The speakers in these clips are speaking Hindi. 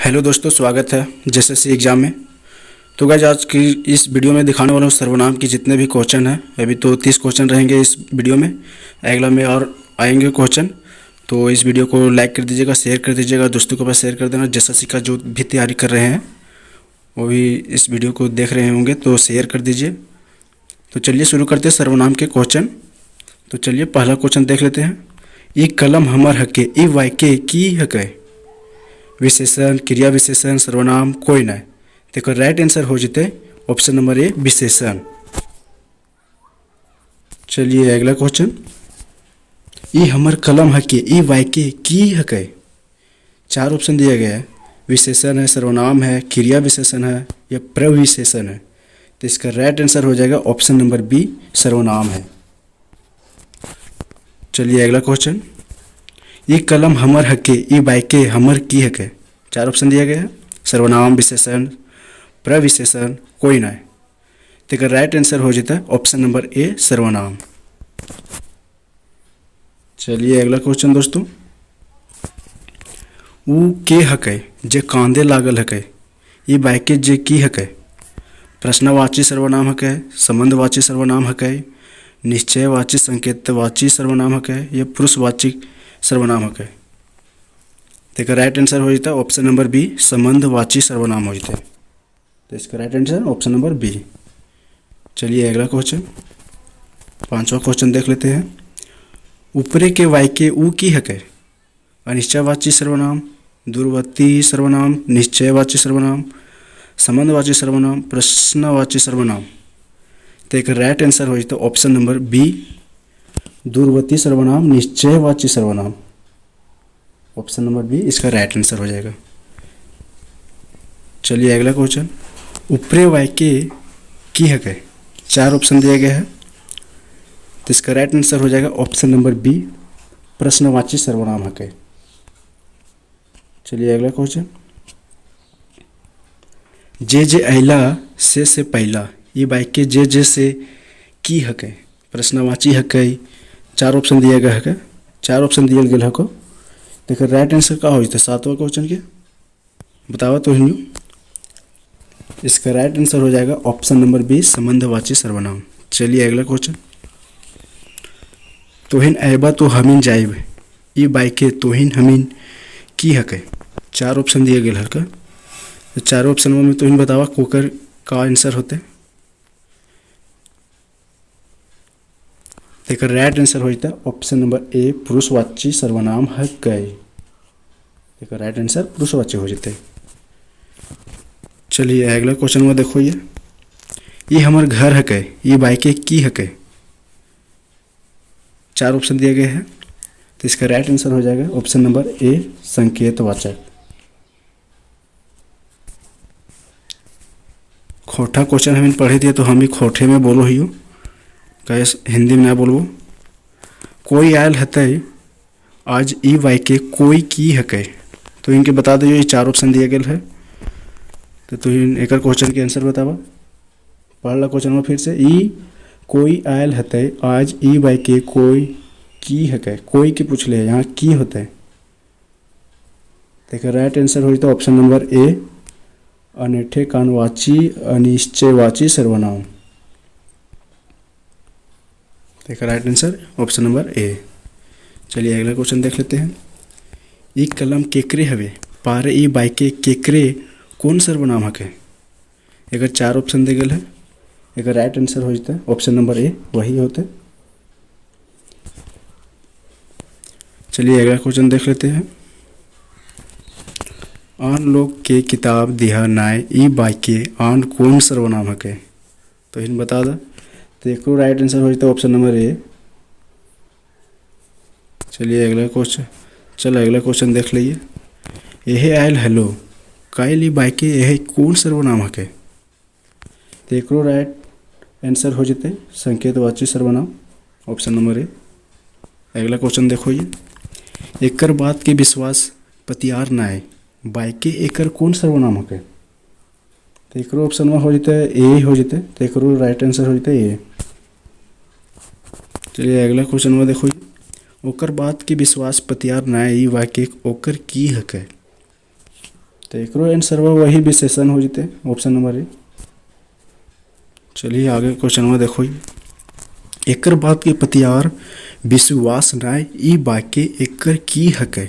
हेलो दोस्तों, स्वागत है जेएसएससी एग्ज़ाम में। तो गाइस, आज की इस वीडियो में दिखाने वाला हूँ सर्वनाम की जितने भी क्वेश्चन हैं। अभी तो 30 क्वेश्चन रहेंगे इस वीडियो में, अगला में और आएंगे क्वेश्चन। तो इस वीडियो को लाइक कर दीजिएगा, शेयर कर दीजिएगा, दोस्तों के पास शेयर कर देना। जेएसएससी का जो भी तैयारी कर रहे हैं वो भी इस वीडियो को देख रहे होंगे, तो शेयर कर दीजिए। तो चलिए शुरू करते हैं सर्वनाम के क्वेश्चन। तो चलिए पहला क्वेश्चन देख लेते हैं। ई कलम हमर हके, ई वाक्य की हके? विशेषण, क्रिया विशेषण, सर्वनाम कोई नहीं। देखो राइट आंसर हो जेते ऑप्शन नंबर ए, विशेषण। चलिए अगला क्वेश्चन। ई हमर कलम हके, ई वाक्य की हके? चार ऑप्शन दिया गया है। विशेषण है, सर्वनाम है, क्रिया विशेषण है या प्रविशेषण है। तो इसका राइट आंसर हो जाएगा ऑप्शन नंबर बी, सर्वनाम है। चलिए अगला क्वेश्चन। ये कलम हमर हके, ई वाक्य हमर की हके? चार ऑप्शन दिया गया है। सर्वनाम, विशेषण, प्रविशेषण, कोई नहीं। तो राइट आंसर हो जाता है ऑप्शन नंबर ए, सर्वनाम। चलिए अगला क्वेश्चन दोस्तों। ऊ के हके, जे कांदे लागल हके, ई वाक्य जे की हके? प्रश्नवाची सर्वनाम हके, संबंधवाची सर्वनाम हके, निश्चयवाची संकेतवाची सर्वनाम हके या पुरुषवाची सर्वनाम हके? देखो राइट आंसर हो जाता है ऑप्शन नंबर बी, संबंधवाची सर्वनाम हो जाता है। तो इसका right answer option number B. चलिए अगला क्वेश्चन, पांचवा क्वेश्चन देख लेते हैं। ऊपरे के वाक्य ऊ की हके? अनिश्चयवाची सर्वनाम, दूरवर्ती सर्वनाम, निश्चयवाची सर्वनाम, संबंधवाची सर्वनाम, प्रश्नवाची सर्वनाम? तो एक राइट आंसर हो जाता है ऑप्शन नंबर बी, दूरवर्ती सर्वनाम, निश्चयवाची सर्वनाम। ऑप्शन नंबर बी इसका राइट आंसर हो जाएगा। चलिए अगला क्वेश्चन। ऊपरे वाक्य की हके? चार ऑप्शन दिया गया है। तो इसका राइट आंसर हो जाएगा ऑप्शन नंबर बी, प्रश्नवाची सर्वनाम हके। चलिए अगला क्वेश्चन। जे अला से पहला, ये वाक्य जे से की हके? प्रश्नवाची हके, चार ऑप्शन दिया गया है। चार ऑप्शन दिया गया है। देखो राइट आंसर का हो जाता है सातवां क्वेश्चन के, बतावा तो ही। इसका राइट आंसर हो जाएगा ऑप्शन नंबर बी, संबंधवाची सर्वनाम। चलिए अगला क्वेश्चन। तोहिन ऐबा तो हमीन जाइब, ई वाक्य तोहिन हमीन की हके? चार ऑप्शन दिए गए हल्का। तो चार ऑप्शन में तोहिन बतावा कोकर का आंसर होते। देखो राइट आंसर हो जाता है ऑप्शन नंबर ए, पुरुषवाची सर्वनाम हके। देखो राइट आंसर पुरुषवाची हो जाते। चलिए अगला क्वेश्चन में देखो। ये हमर घर हके, ये वाक्य की हके? चार ऑप्शन दिए गए हैं। तो इसका राइट आंसर हो जाएगा ऑप्शन नंबर ए, संकेतवाचक। खोटा क्वेश्चन हमें पढ़े दिए तो हम भी खोटे में बोलो ही हो, कैसे हिंदी में ना बोलबो। कोई आयल हते, आज ई वाक्य कोई की हके? तो इनके बता दो, ये चार ऑप्शन दिए गए है। तो एक क्वेश्चन के आंसर बतावा। पढ़ ला क्वेश्चन में फिर से। ई कोई आयल हते, आज ई वाक्य कोई की हके? कोई की पूछ ले, यहाँ की होते। देखो राइट आंसर हो जाता ऑप्शन नंबर ए, अनैठे कानवाची अनिश्चयवाची सर्वनाम। देखो right answer option number A. चलिए अगला क्वेश्चन देख लेते हैं। ई कलम केकरे हवे, पारे ई वाक्य केकरे कौन सर्वनाम हके? अगर चार ऑप्शन दे गए है। एक राइट आंसर हो जाता है ऑप्शन नंबर ए, वही होते। चलिए अगला क्वेश्चन देख लेते हैं। आन लोग के किताब दिहा नाय, ई वाक्य आन कौन सर्वनाम हके? तो इन बता दो। तो एक राइट आंसर हो जाता है ऑप्शन नंबर ए। चलिए अगला क्वेश्चन देख लीजिए। यह आयल हेलो, कायल ई वाक्य यह कौन सर्वनाम हके? तो एक राइट आंसर हो जाते संकेतवाची सर्वनाम, ऑप्शन नंबर ए। अगला क्वेश्चन देखो। ये एकर बात के विश्वास पतियार नाय, वाक्य एकर कौन सर्वनाम हके? तो एक ऑप्शन में हो जाता है ए हो जाते। तो एक राइट आंसर हो जाता है ए। चलिए अगला क्वेश्चन में देखो। ओकर बात के विश्वास पतियार नाय, ई वाक्य ओकर की हके? तो एकरो आंसर वही विशेषण हो जते ऑप्शन नंबर ए। चलिए आगे क्वेश्चन में देखो, एकर बात के पतियार विश्वास नाय ई वाक्य एकर की हकै।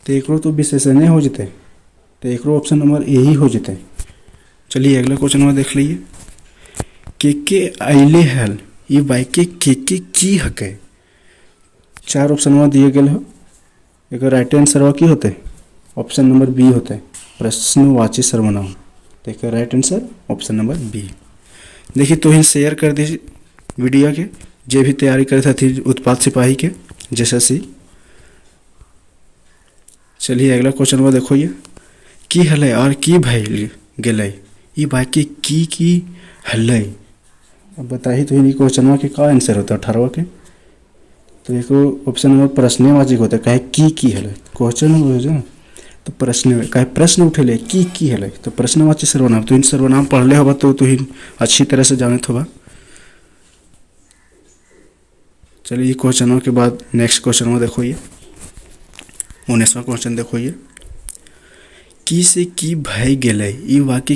तो एकरो तो विशेषण हो जते, तो एकरो ऑप्शन नंबर ए ही हो जते। चलिए अगला क्वेश्चन में देख लीजिए, के अइले हल ई वाक्य के की हकै। 4 ऑप्शन में दिए गए हो, एक राइट आंसर की होते ऑप्शन नंबर बी होते प्रश्नवाची सर्वनाम। तो एक right answer option number B. देखिए तो ही शेयर कर दीजिए वीडियो के, जे भी तैयारी करता थी उत्पाद सिपाही के JSSC। चलिए अगला क्वेश्चन में देखो, ये की हलै और की भइल गेलै ई वाक्य की हलै। अब बताइए तो ही क्वेश्चन के का आंसर होता 18 के। तो एक ऑप्शन नंबर प्रश्नवाची होता है, कहे की हलै क्वेश्चन हो तो प्रश्न कहे प्रश्न उठेले की हलै तो प्रश्नवाची सर्वनाम। तो इन सर्वनाम पढ़ले होगा तो ही अच्छी तरह से जानत होगा। चलिए क्वेश्चनों के बाद नेक्स्ट क्वेश्चन में देखो, ये 19वां क्वेश्चन देखो, ये की से की भय गेलै ई वाक्य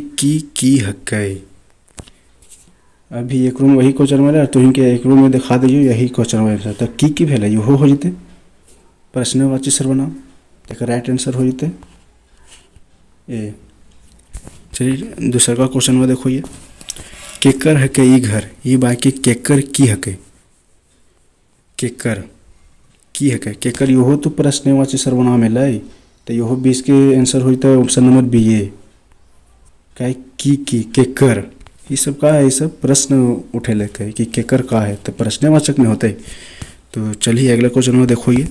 की हकै। अभी एक रूम वही क्वेश्चन में तो इनके एक रूम में दिखा दीजिए यही क्वेश्चन में आंसर। तो की भेलै इहो हो जते प्रश्नवाची सर्वनाम। एक राइट आंसर हो जते ए। चलिए दूसरा का क्वेश्चन में देखो, ये केकर हकै ई घर ई वाक्य केकर की हकै। केकर की हकै, केकर इहो तो प्रश्नवाची सर्वनाम है, तो इहो 20 के आंसर हो जते ऑप्शन नंबर बी ए। कहे की केकर ये सब का है, ये सब प्रश्न उठेले कहे कि केकर का है तो प्रश्नवाचक में होते। तो चलिए अगला क्वेश्चन में देखो, ये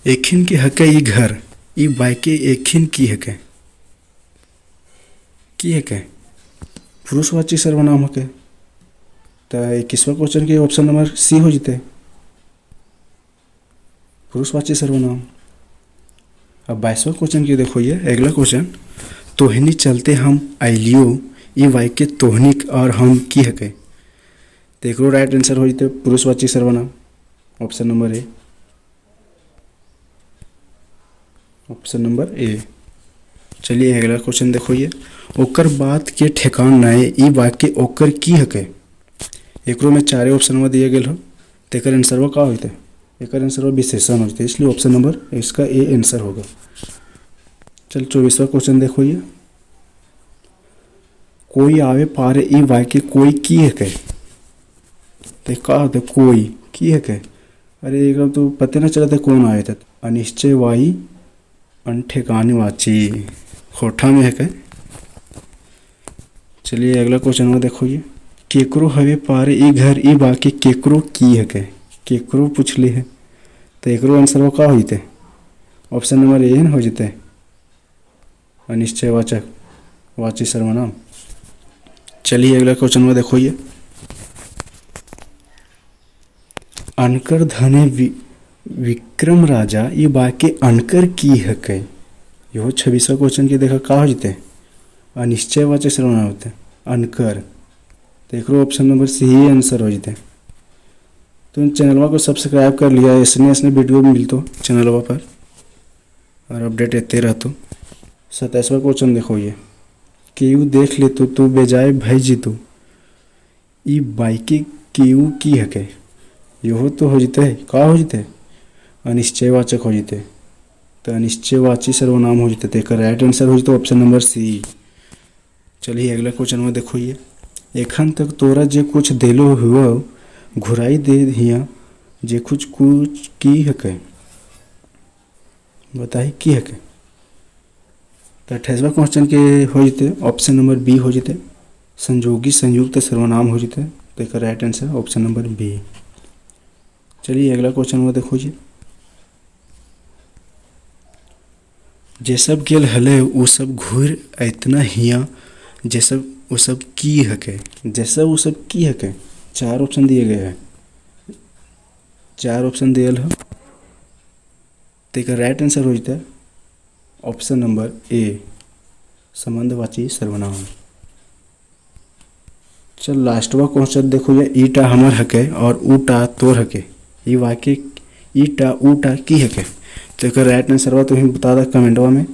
एखिन के हकै ई घर ई वाक्य एखिन की हकै। की हकै पुरुषवाची सर्वनाम हकै। तो 21वां क्वेश्चन के ऑप्शन नंबर सी हो जते पुरुषवाची सर्वनाम। अब 22वां क्वेश्चन के देखो, ये अगला क्वेश्चन तोहनी चलते हम अलियो ई वाक्य तोहनी और हम की हकै। तो एक राइट आंसर हो जते पुरुषवाची सर्वनाम option number A. Option number A. चलिए अगला क्वेश्चन देखो, ये ओकर बात के ठेकान नाय ई वाक्य ओकर की हकै। एकरो में 4 ऑप्शन में दिए गए हो, तो एक आंसर का होते एक आंसर विशेषण होते, इसलिए ऑप्शन नंबर इसका ए आंसर होगा। चल 24वां क्वेश्चन देखो, ये कोई आवे पारे ई वाक्य कोई की हकै। तो का होता कोई की हकै। अरे एकदम तो पता ना चला था कौन आया था। अनिश्चयवाही अनठेकानेवाची होठा में हकै। चलिए अगला क्वेश्चन में देखो, ये केकरो हवे पारे ई घर ई वाक्य केकरो की हकै। केकरो पूछले है, तो एकरो आंसर का हो जते ऑप्शन नंबर ए हो जते अनिश्चयवाचक वाची सर्वनाम। चलिए अगला क्वेश्चन में देखो, ये अनकर धने विक्रम राजा ये वाक्य अनकर की हकै। यो 26वां क्वेश्चन के देखा का हो जते अनिश्चयवाचक सर्वनाम होते अनकर। तो एक ऑप्शन नंबर सी ही आंसर हो जते। तो चैनल को सब्सक्राइब कर लिया, ऐसने वीडियो मिलतो चैनल पर और अपडेट एते रहतो। 27वां क्वेश्चन देखो, ये केयू देख ले तो बेजाय भय जीतू ई वाक्य केयू की हकै। यो तो हो जते का हो जते अनिश्चयवाचक हो जते। तो अनिश्चयवाची सर्वनाम हो जते, तो राइट आंसर हो जते ऑप्शन नंबर सी। चलिए अगला क्वेश्चन में देखो, ये एखन तक तोरा जे कुछ देलो हुआ घुराई दे हिया जे कुछ की हकै। बताइए की हकै। तो 28वां क्वेश्चन के हो जते ऑप्शन नंबर बी हो जते संयोगी संयुक्त सर्वनाम हो जते। तो एक right answer option number B. चलिए अगला क्वेश्चन में देखो, जे सब गेल हले वो सब घूर इतना हिया जे सब वो सब की हकै। जैसा वो सब की हकै 4 ऑप्शन दिए गए हैं, 4 ऑप्शन दियल है। तो एक राइट आंसर हो जते ऑप्शन नंबर ए संबंधवाची सर्वनाम। चल लास्टवा क्वेश्चन देखो, ये ईटा हमर हकै और ऊटा तोर हकै ई वाक्य ईटा ऊटा की हकै। तो एकर राइट आंसर बा तुम्हें बता दा कमेंटवा में।